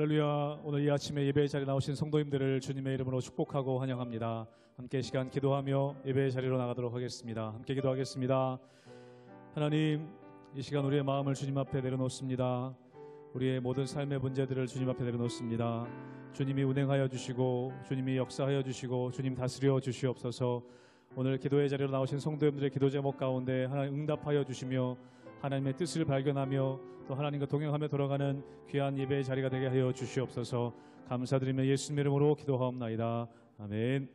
할렐루야. 오늘 이 아침에 예배의 자리에 나오신 성도님들을 주님의 이름으로 축복하고 환영합니다. 함께 시간 기도하며 예배의 자리로 나가도록 하겠습니다. 함께 기도하겠습니다. 하나님, 이 시간 우리의 마음을 주님 앞에 내려놓습니다. 우리의 모든 삶의 문제들을 주님 앞에 내려놓습니다. 주님이 운행하여 주시고 주님이 역사하여 주시고 주님 다스려 주시옵소서. 오늘 기도의 자리로 나오신 성도님들의 기도 제목 가운데 하나님 응답하여 주시며 하나님의 뜻을 발견하며 또 하나님과 동행하며 돌아가는 귀한 예배의 자리가 되게 하여 주시옵소서. 감사드리며 예수님의 이름으로 기도하옵나이다. 아멘.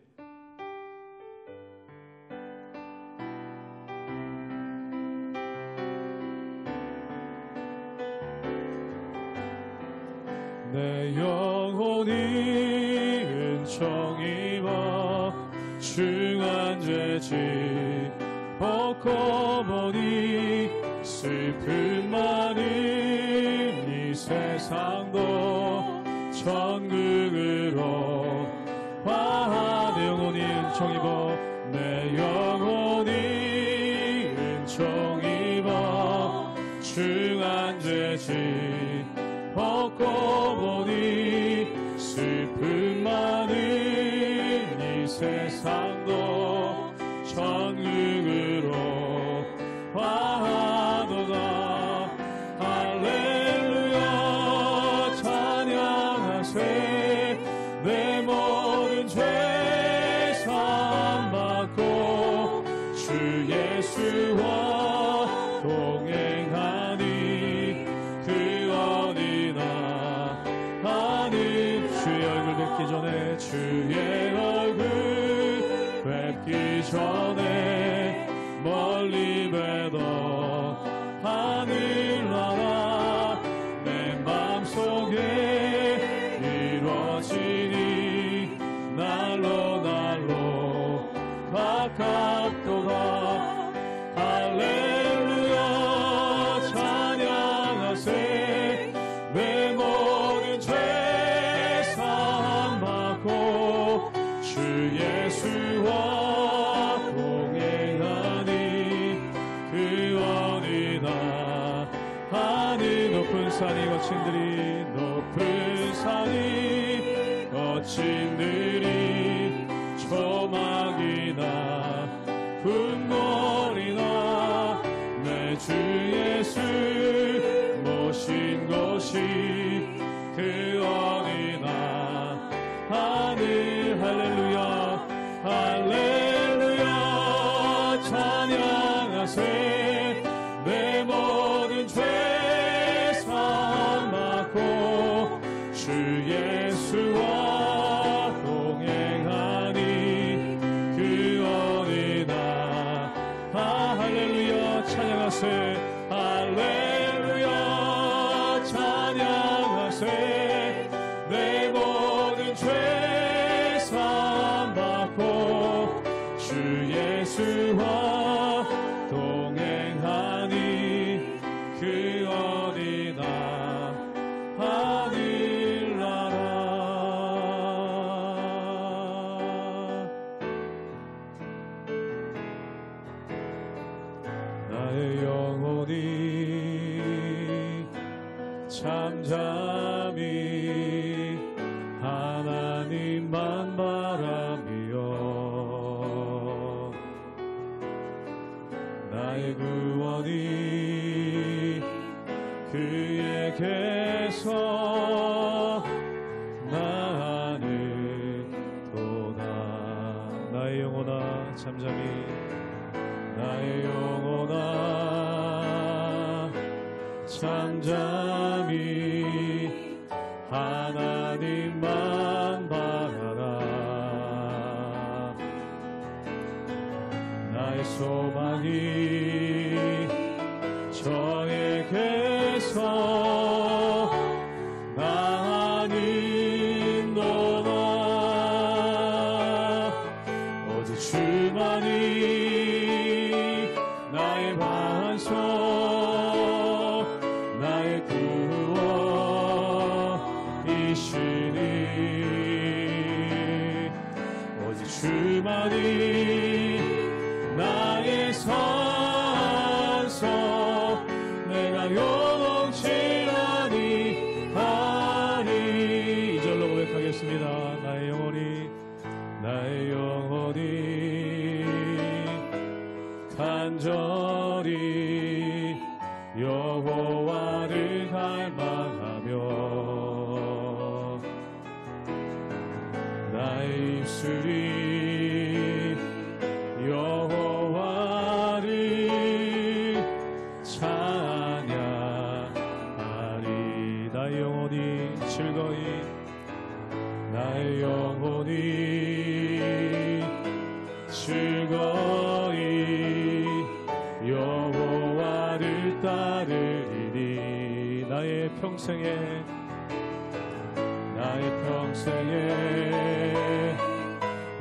내 영혼이 은총 입어 중한 죄짐 벗고 보니 슬픔 많은 이 세상도 천국으로 내 영혼이 은총 입어 내 영혼이 은총 입어 중한 죄짐 벗고 보니 슬픔 많은 이 세상도 천국으로 화하도다. 할렐루야 찬양하세. 내 모든 죄 사함받고 주 예수와 동행하니 그 어디나 하늘 주의 얼굴 뵙기 전에 주의 얼굴 뵙기 전에 멀리 뵈도 하늘나라 내 마음속에 이루어지니 날로 날로 가깝도다. 할렐루야 찬양하세. 내 모든 죄 사함받고 주 예수와 동행하니 그 어디나 하늘 높은 산이 거친 들이 조막이나 금골이나 내 주 예수 모신 곳이 그 어디나 하늘. 할렐루야 할렐루야 찬양하세. 내 모든 죄 사함받고 주 예수와 동행하니 그 어디나 할렐루야 찬양하세. 할렐루야 찬양하세. 내 모든 죄 사함받고 주 예수와 동행하니 그 어디나 하늘나라. 나의 영혼이 잠잠히 하나님만 바라며 나의 구원이 그에게서 나는 도다. 나의 영혼아 잠잠히 나의 영혼아 잠잠히 하나님만 바라라. 나의 소망이 저에게서 나는 너나 오직 주만이 나의 반석 나의 구원이시니 오직 주만이 나의 산성 내가 요동치라니 하리. 나의 영혼이 나의 영혼이 간절히 여호와를 갈망하며 나의 입술이 여호와를 찬양하리. 나의 영혼이 즐거이 나의 영혼이 즐거이 여호와를 따르리니 나의 평생에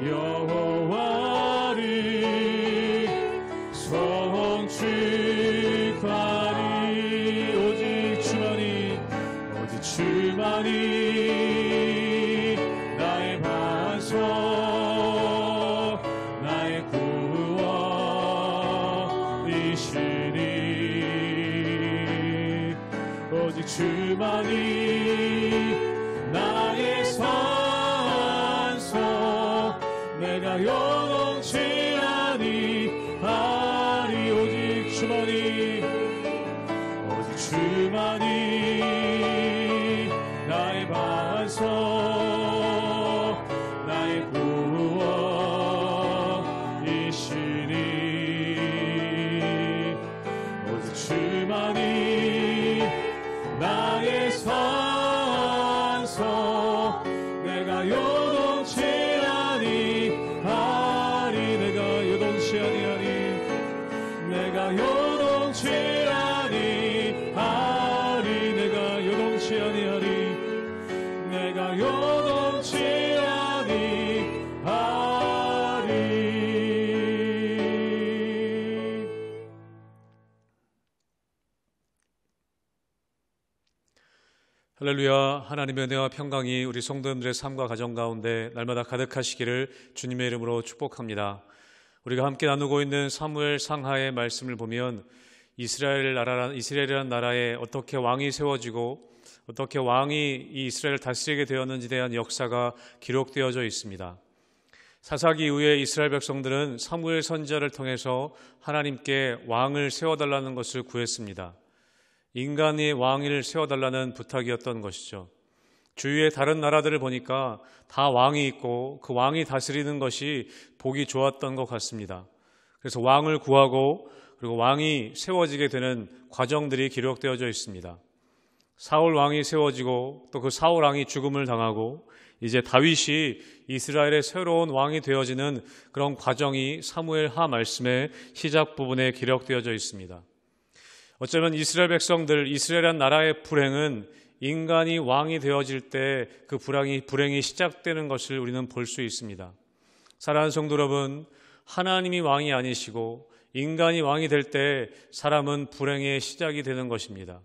여호와를 송축하리. 오직 주만이 나의 반석 나의 구원이시니 오직 주만이 나의 산소 내가 요동치 아니하리. 오직 주만이 나의 반석 나의 구원이시니 오직 주만이 나의 산소 내가 요동치 아니하리. 내가 요동치 아니하리. 내가 요동치 아니하리. 내가 요동치 아니하리. 내가 요동치 아니하리. 할렐루야. 하나님의 은혜와 평강이 우리 성도님들의 삶과 가정 가운데 날마다 가득하시기를 주님의 이름으로 축복합니다. 우리가 함께 나누고 있는 사무엘 상하의 말씀을 보면 이스라엘이라는 나라에 어떻게 왕이 세워지고 어떻게 왕이 이 이스라엘을 다스리게 되었는지에 대한 역사가 기록되어져 있습니다. 사사기 이후에 이스라엘 백성들은 사무엘 선지자를 통해서 하나님께 왕을 세워달라는 것을 구했습니다. 인간이 왕위를 세워달라는 부탁이었던 것이죠. 주위의 다른 나라들을 보니까 다 왕이 있고 그 왕이 다스리는 것이 보기 좋았던 것 같습니다. 그래서 왕을 구하고 그리고 왕이 세워지게 되는 과정들이 기록되어져 있습니다. 사울 왕이 세워지고 또 그 사울 왕이 죽음을 당하고 이제 다윗이 이스라엘의 새로운 왕이 되어지는 그런 과정이 사무엘 하 말씀의 시작 부분에 기록되어져 있습니다. 어쩌면 이스라엘 백성들, 이스라엘이라는 나라의 불행은 인간이 왕이 되어질 때 그 불행이 시작되는 것을 우리는 볼 수 있습니다. 사랑하는 성도 여러분, 하나님이 왕이 아니시고 인간이 왕이 될 때 사람은 불행의 시작이 되는 것입니다.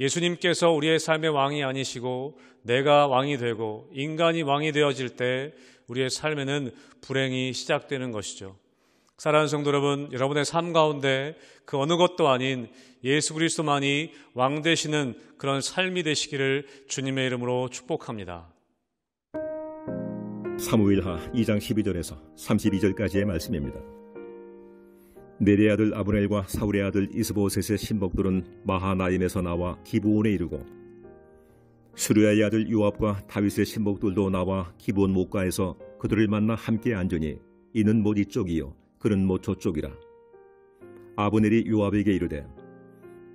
예수님께서 우리의 삶의 왕이 아니시고 내가 왕이 되고 인간이 왕이 되어질 때 우리의 삶에는 불행이 시작되는 것이죠. 사랑하는 성도 여러분, 여러분의 삶 가운데 그 어느 것도 아닌 예수 그리스도만이 왕 되시는 그런 삶이 되시기를 주님의 이름으로 축복합니다. 사무엘하 2장 12절에서 32절까지의 말씀입니다. 넬의 아들 아브넬과 사울의 아들 이스보셋의 신복들은 마하나임에서 나와 기브온에 이르고 수르야의 아들 요압과 다윗의 신복들도 나와 기브온 목가에서 그들을 만나 함께 앉으니 이는 못 이쪽이요 그는 못 저쪽이라. 아브넬이 요압에게 이르되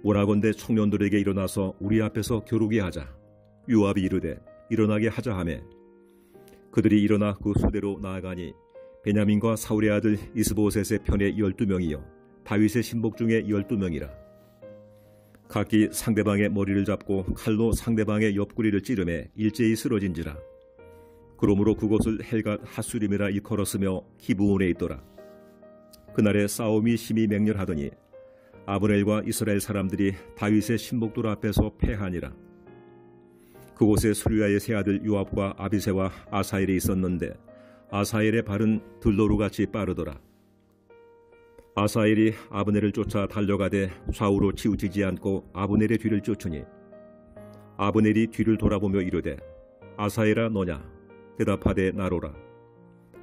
원하건대 청년들에게 일어나서 우리 앞에서 겨루게 하자. 요압이 이르되 일어나게 하자 하매 그들이 일어나 그 수대로 나아가니 베냐민과 사울의 아들 이스보셋의 편에 12명이요 다윗의 신복 중에 12명이라. 각기 상대방의 머리를 잡고 칼로 상대방의 옆구리를 찌르매 일제히 쓰러진지라. 그러므로 그곳을 헬갓 핫수림이라 일컬었으며 기브온에 있더라. 그날에 싸움이 심히 맹렬하더니 아브넬과 이스라엘 사람들이 다윗의 신복들 앞에서 패하니라. 그곳에 수르야의 세 아들 요압과 아비새와 아사엘이 있었는데 아사엘의 발은 들노루같이 빠르더라. 아사엘이 아브넬을 쫓아 달려가되 좌우로 치우치지 않고 아브넬의 뒤를 쫓으니 아브넬이 뒤를 돌아보며 이르되 아사엘아 너냐. 대답하되 나로라.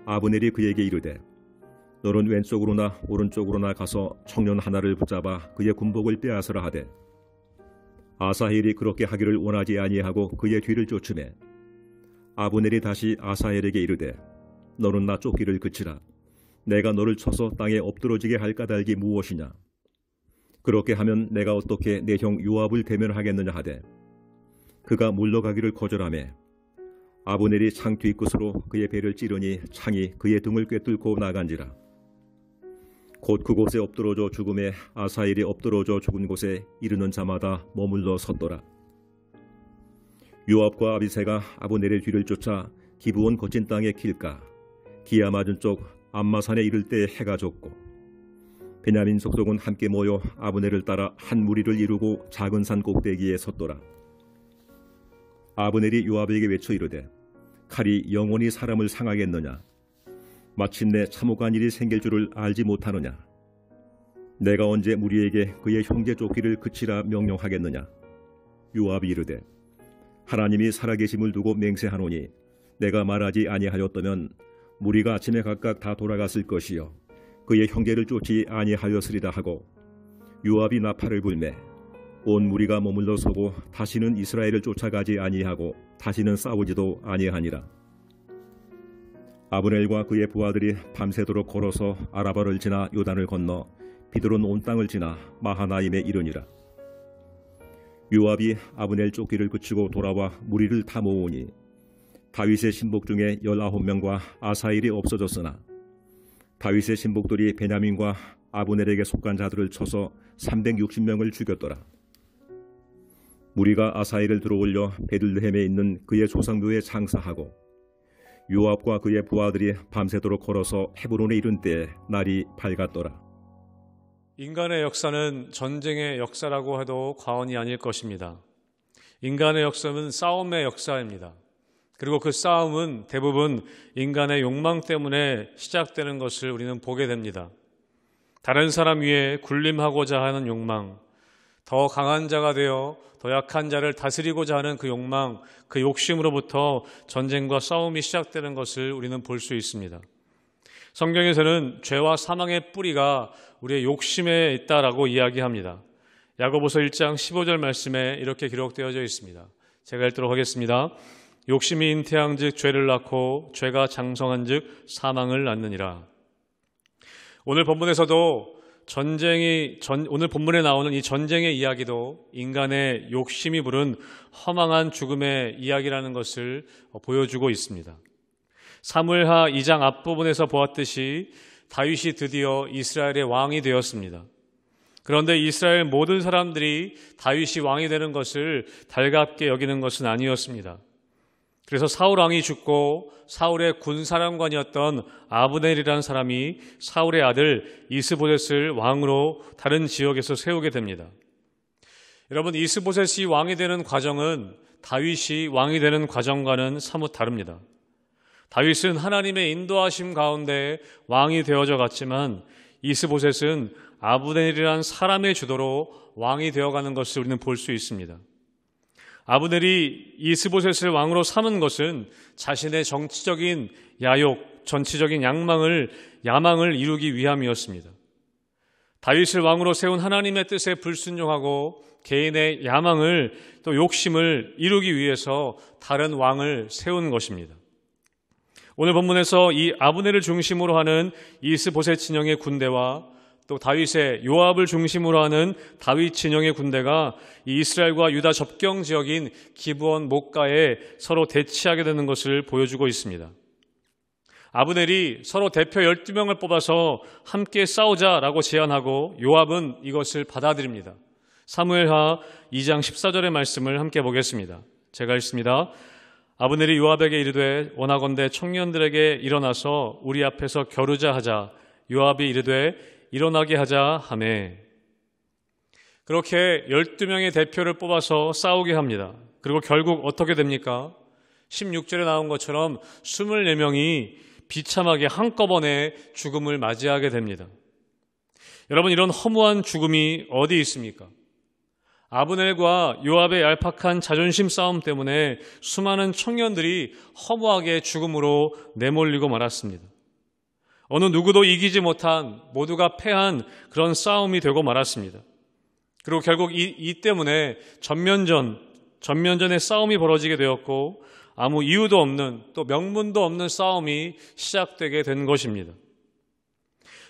아브넬이 그에게 이르되 너는 왼쪽으로나 오른쪽으로나 가서 청년 하나를 붙잡아 그의 군복을 빼앗으라 하되 아사헬이 그렇게 하기를 원하지 아니하고 그의 뒤를 쫓으매 아브넬이 다시 아사헬에게 이르되 너는 나 쫓기를 그치라. 내가 너를 쳐서 땅에 엎드러지게 할 까닭이 무엇이냐. 그렇게 하면 내가 어떻게 내 형 요압을 대면하겠느냐 하되 그가 물러가기를 거절하매 아브넬이 창 뒤끝으로 그의 배를 찌르니 창이 그의 등을 꿰뚫고 나간지라. 곧 그곳에 엎드러져 죽음에 아사헬이 엎드러져 죽은 곳에 이르는 자마다 머물러 섰더라. 요압과 아비새가 아브넬의 뒤를 쫓아 기브온 거친 땅에 길가 기아 맞은 쪽 암마산에 이를 때 해가 졌고 베냐민 족속은 함께 모여 아브넬을 따라 한 무리를 이루고 작은 산 꼭대기에 섰더라. 아브넬이 요압에게 외쳐 이르되 칼이 영원히 사람을 상하겠느냐. 마침내 참혹한 일이 생길 줄을 알지 못하느냐. 내가 언제 무리에게 그의 형제 쫓기를 그치라 명령하겠느냐. 요압이 이르되 하나님이 살아계심을 두고 맹세하노니 내가 말하지 아니하였다면 무리가 아침에 각각 다 돌아갔을 것이요 그의 형제를 쫓지 아니하였으리라 하고 요압이 나팔을 불매 온 무리가 머물러 서고 다시는 이스라엘을 쫓아가지 아니하고 다시는 싸우지도 아니하니라. 아브넬과 그의 부하들이 밤새도록 걸어서 아라바를 지나 요단을 건너 비드론 온 땅을 지나 마하나임에 이르니라. 요압이 아브넬 쫓기를 그치고 돌아와 무리를 다 모으니 다윗의 신복 중에 19명과 아사헬이 없어졌으나 다윗의 신복들이 베냐민과 아브넬에게 속한 자들을 쳐서 360명을 죽였더라. 무리가 아사헬을 들어올려 베들레헴에 있는 그의 조상묘에 장사하고 요압과 그의 부하들이 밤새도록 걸어서 헤브론에 이른 때에 날이 밝았더라. 인간의 역사는 전쟁의 역사라고 해도 과언이 아닐 것입니다. 인간의 역사는 싸움의 역사입니다. 그리고 그 싸움은 대부분 인간의 욕망 때문에 시작되는 것을 우리는 보게 됩니다. 다른 사람 위에 군림하고자 하는 욕망, 더 강한 자가 되어 더 약한 자를 다스리고자 하는 그 욕망, 그 욕심으로부터 전쟁과 싸움이 시작되는 것을 우리는 볼 수 있습니다. 성경에서는 죄와 사망의 뿌리가 우리의 욕심에 있다라고 이야기합니다. 야고보서 1장 15절 말씀에 이렇게 기록되어져 있습니다. 제가 읽도록 하겠습니다. 욕심이 잉태한즉 죄를 낳고 죄가 장성한즉 사망을 낳느니라. 오늘 본문에서도 오늘 본문에 나오는 이 전쟁의 이야기도 인간의 욕심이 부른 허망한 죽음의 이야기라는 것을 보여주고 있습니다. 사무엘하 2장 앞부분에서 보았듯이 다윗이 드디어 이스라엘의 왕이 되었습니다. 그런데 이스라엘 모든 사람들이 다윗이 왕이 되는 것을 달갑게 여기는 것은 아니었습니다. 그래서 사울 왕이 죽고 사울의 군사령관이었던 아브넬이라는 사람이 사울의 아들 이스보셋을 왕으로 다른 지역에서 세우게 됩니다. 여러분, 이스보셋이 왕이 되는 과정은 다윗이 왕이 되는 과정과는 사뭇 다릅니다. 다윗은 하나님의 인도하심 가운데 왕이 되어져 갔지만 이스보셋은 아브넬이라는 사람의 주도로 왕이 되어가는 것을 우리는 볼 수 있습니다. 아브넬이 이스보셋을 왕으로 삼은 것은 자신의 정치적인 야욕, 전치적인 야망을 이루기 위함이었습니다. 다윗을 왕으로 세운 하나님의 뜻에 불순종하고 개인의 야망을 또 욕심을 이루기 위해서 다른 왕을 세운 것입니다. 오늘 본문에서 이 아브넬을 중심으로 하는 이스보셋 진영의 군대와 또 다윗의 요압을 중심으로 하는 다윗 진영의 군대가 이 이스라엘과 유다 접경 지역인 기브온 목가에 서로 대치하게 되는 것을 보여주고 있습니다. 아브넬이 서로 대표 12명을 뽑아서 함께 싸우자라고 제안하고 요압은 이것을 받아들입니다. 사무엘하 2장 14절의 말씀을 함께 보겠습니다. 제가 읽습니다. 아브넬이 요압에게 이르되 원하건대 청년들에게 일어나서 우리 앞에서 겨루자 하자. 요압이 이르되 일어나게 하자 하매. 그렇게 12명의 대표를 뽑아서 싸우게 합니다. 그리고 결국 어떻게 됩니까? 16절에 나온 것처럼 24명이 비참하게 한꺼번에 죽음을 맞이하게 됩니다. 여러분, 이런 허무한 죽음이 어디 있습니까? 아브넬과 요압의 얄팍한 자존심 싸움 때문에 수많은 청년들이 허무하게 죽음으로 내몰리고 말았습니다. 어느 누구도 이기지 못한, 모두가 패한 그런 싸움이 되고 말았습니다. 그리고 결국 이 때문에 전면전의 싸움이 벌어지게 되었고, 아무 이유도 없는, 또 명분도 없는 싸움이 시작되게 된 것입니다.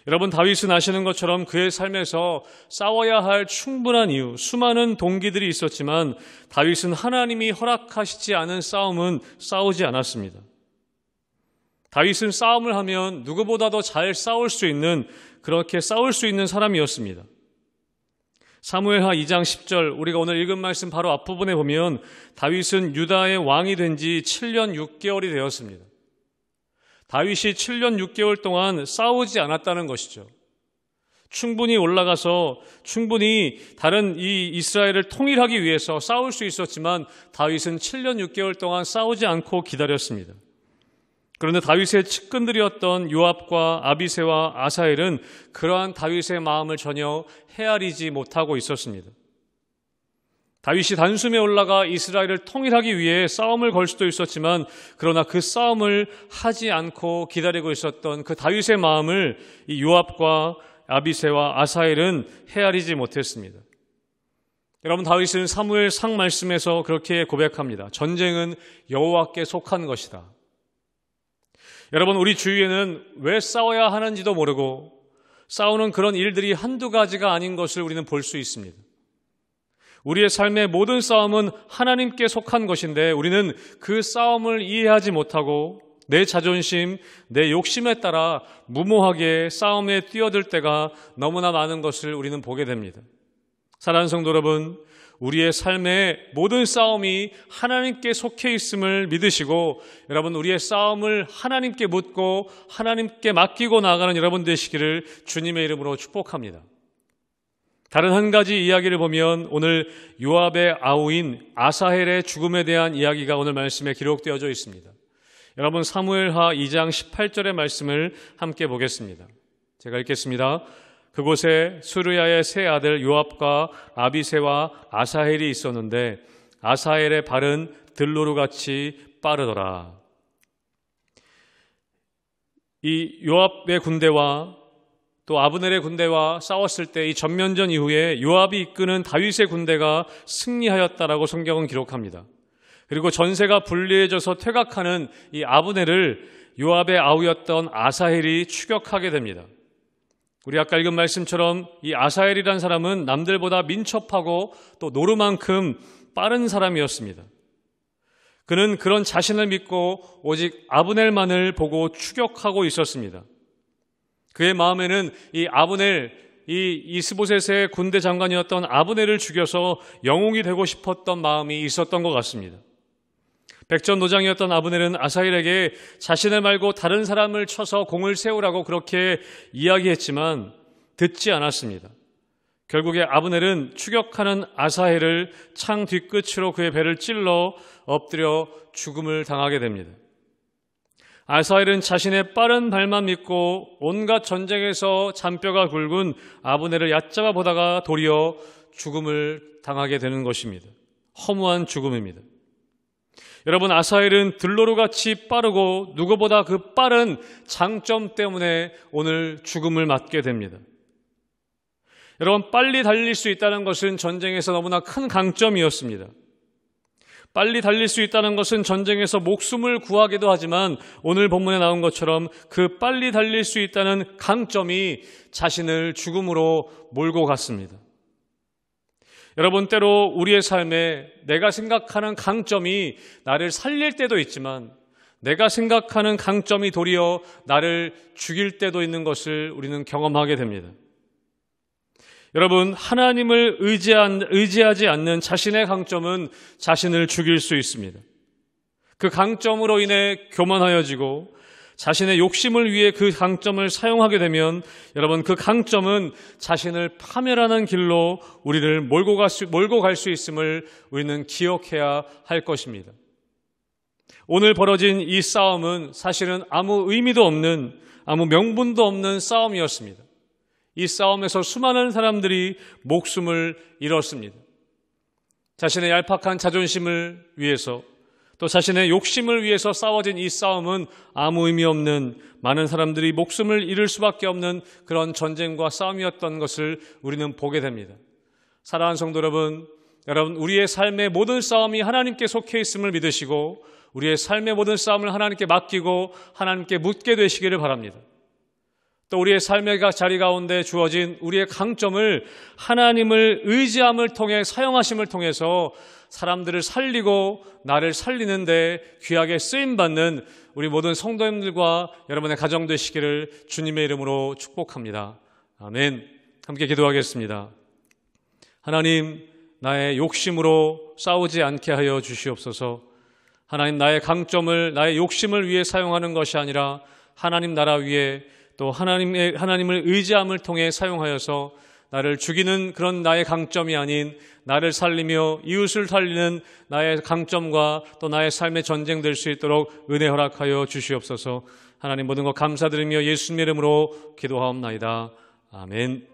여러분, 다윗은 아시는 것처럼 그의 삶에서 싸워야 할 충분한 이유, 수많은 동기들이 있었지만 다윗은 하나님이 허락하시지 않은 싸움은 싸우지 않았습니다. 다윗은 싸움을 하면 누구보다도 잘 싸울 수 있는, 그렇게 싸울 수 있는 사람이었습니다. 사무엘하 2장 10절, 우리가 오늘 읽은 말씀 바로 앞부분에 보면 다윗은 유다의 왕이 된 지 7년 6개월이 되었습니다. 다윗이 7년 6개월 동안 싸우지 않았다는 것이죠. 충분히 올라가서 충분히 다른 이 이스라엘을 통일하기 위해서 싸울 수 있었지만 다윗은 7년 6개월 동안 싸우지 않고 기다렸습니다. 그런데 다윗의 측근들이었던 요압과 아비새와 아사헬은 그러한 다윗의 마음을 전혀 헤아리지 못하고 있었습니다. 다윗이 단숨에 올라가 이스라엘을 통일하기 위해 싸움을 걸 수도 있었지만 그러나 그 싸움을 하지 않고 기다리고 있었던 그 다윗의 마음을 이 요압과 아비새와 아사헬은 헤아리지 못했습니다. 여러분, 다윗은 사무엘상 말씀에서 그렇게 고백합니다. 전쟁은 여호와께 속한 것이다. 여러분, 우리 주위에는 왜 싸워야 하는지도 모르고 싸우는 그런 일들이 한두 가지가 아닌 것을 우리는 볼 수 있습니다. 우리의 삶의 모든 싸움은 하나님께 속한 것인데 우리는 그 싸움을 이해하지 못하고 내 자존심, 내 욕심에 따라 무모하게 싸움에 뛰어들 때가 너무나 많은 것을 우리는 보게 됩니다. 사랑하는 성도 여러분, 우리의 삶의 모든 싸움이 하나님께 속해 있음을 믿으시고 여러분, 우리의 싸움을 하나님께 묻고 하나님께 맡기고 나아가는 여러분 되시기를 주님의 이름으로 축복합니다. 다른 한 가지 이야기를 보면 오늘 요압의 아우인 아사헬의 죽음에 대한 이야기가 오늘 말씀에 기록되어져 있습니다. 여러분, 사무엘하 2장 18절의 말씀을 함께 보겠습니다. 제가 읽겠습니다. 그곳에 수르야의 세 아들 요압과 아비새와 아사헬이 있었는데 아사헬의 발은 들로루같이 빠르더라. 이 요압의 군대와 또 아브넬의 군대와 싸웠을 때 이 전면전 이후에 요압이 이끄는 다윗의 군대가 승리하였다라고 성경은 기록합니다. 그리고 전세가 분리해져서 퇴각하는 이 아브넬을 요압의 아우였던 아사헬이 추격하게 됩니다. 우리 아까 읽은 말씀처럼 이 아사헬이란 사람은 남들보다 민첩하고 또 노루만큼 빠른 사람이었습니다. 그는 그런 자신을 믿고 오직 아브넬만을 보고 추격하고 있었습니다. 그의 마음에는 이 아브넬, 이 이스보셋의 군대 장관이었던 아브넬을 죽여서 영웅이 되고 싶었던 마음이 있었던 것 같습니다. 백전노장이었던 아브넬은 아사헬에게 자신을 말고 다른 사람을 쳐서 공을 세우라고 그렇게 이야기했지만 듣지 않았습니다. 결국에 아브넬은 추격하는 아사헬을 창 뒤끝으로 그의 배를 찔러 엎드려 죽음을 당하게 됩니다. 아사헬은 자신의 빠른 발만 믿고 온갖 전쟁에서 잔뼈가 굵은 아브넬을 얕잡아 보다가 도리어 죽음을 당하게 되는 것입니다. 허무한 죽음입니다. 여러분, 아사헬은 들로루같이 빠르고 누구보다 그 빠른 장점 때문에 오늘 죽음을 맞게 됩니다. 여러분, 빨리 달릴 수 있다는 것은 전쟁에서 너무나 큰 강점이었습니다. 빨리 달릴 수 있다는 것은 전쟁에서 목숨을 구하기도 하지만 오늘 본문에 나온 것처럼 그 빨리 달릴 수 있다는 강점이 자신을 죽음으로 몰고 갔습니다. 여러분, 때로 우리의 삶에 내가 생각하는 강점이 나를 살릴 때도 있지만 내가 생각하는 강점이 도리어 나를 죽일 때도 있는 것을 우리는 경험하게 됩니다. 여러분, 하나님을 의지하지 않는 자신의 강점은 자신을 죽일 수 있습니다. 그 강점으로 인해 교만하여지고 자신의 욕심을 위해 그 강점을 사용하게 되면 여러분, 그 강점은 자신을 파멸하는 길로 우리를 몰고 갈 수 있음을 우리는 기억해야 할 것입니다. 오늘 벌어진 이 싸움은 사실은 아무 의미도 없는, 아무 명분도 없는 싸움이었습니다. 이 싸움에서 수많은 사람들이 목숨을 잃었습니다. 자신의 얄팍한 자존심을 위해서 또 자신의 욕심을 위해서 싸워진 이 싸움은 아무 의미 없는, 많은 사람들이 목숨을 잃을 수밖에 없는 그런 전쟁과 싸움이었던 것을 우리는 보게 됩니다. 사랑하는 성도 여러분, 우리의 삶의 모든 싸움이 하나님께 속해 있음을 믿으시고 우리의 삶의 모든 싸움을 하나님께 맡기고 하나님께 묻게 되시기를 바랍니다. 또 우리의 삶의 자리 가운데 주어진 우리의 강점을 하나님을 의지함을 통해 사용하심을 통해서 사람들을 살리고 나를 살리는데 귀하게 쓰임받는 우리 모든 성도님들과 여러분의 가정 되시기를 주님의 이름으로 축복합니다. 아멘. 함께 기도하겠습니다. 하나님, 나의 욕심으로 싸우지 않게 하여 주시옵소서. 하나님, 나의 강점을 나의 욕심을 위해 사용하는 것이 아니라 하나님 나라 위에 또 하나님을 의지함을 통해 사용하여서 나를 죽이는 그런 나의 강점이 아닌 나를 살리며 이웃을 살리는 나의 강점과 또 나의 삶의 전쟁 될 수 있도록 은혜 허락하여 주시옵소서. 하나님, 모든 것 감사드리며 예수님의 이름으로 기도하옵나이다. 아멘.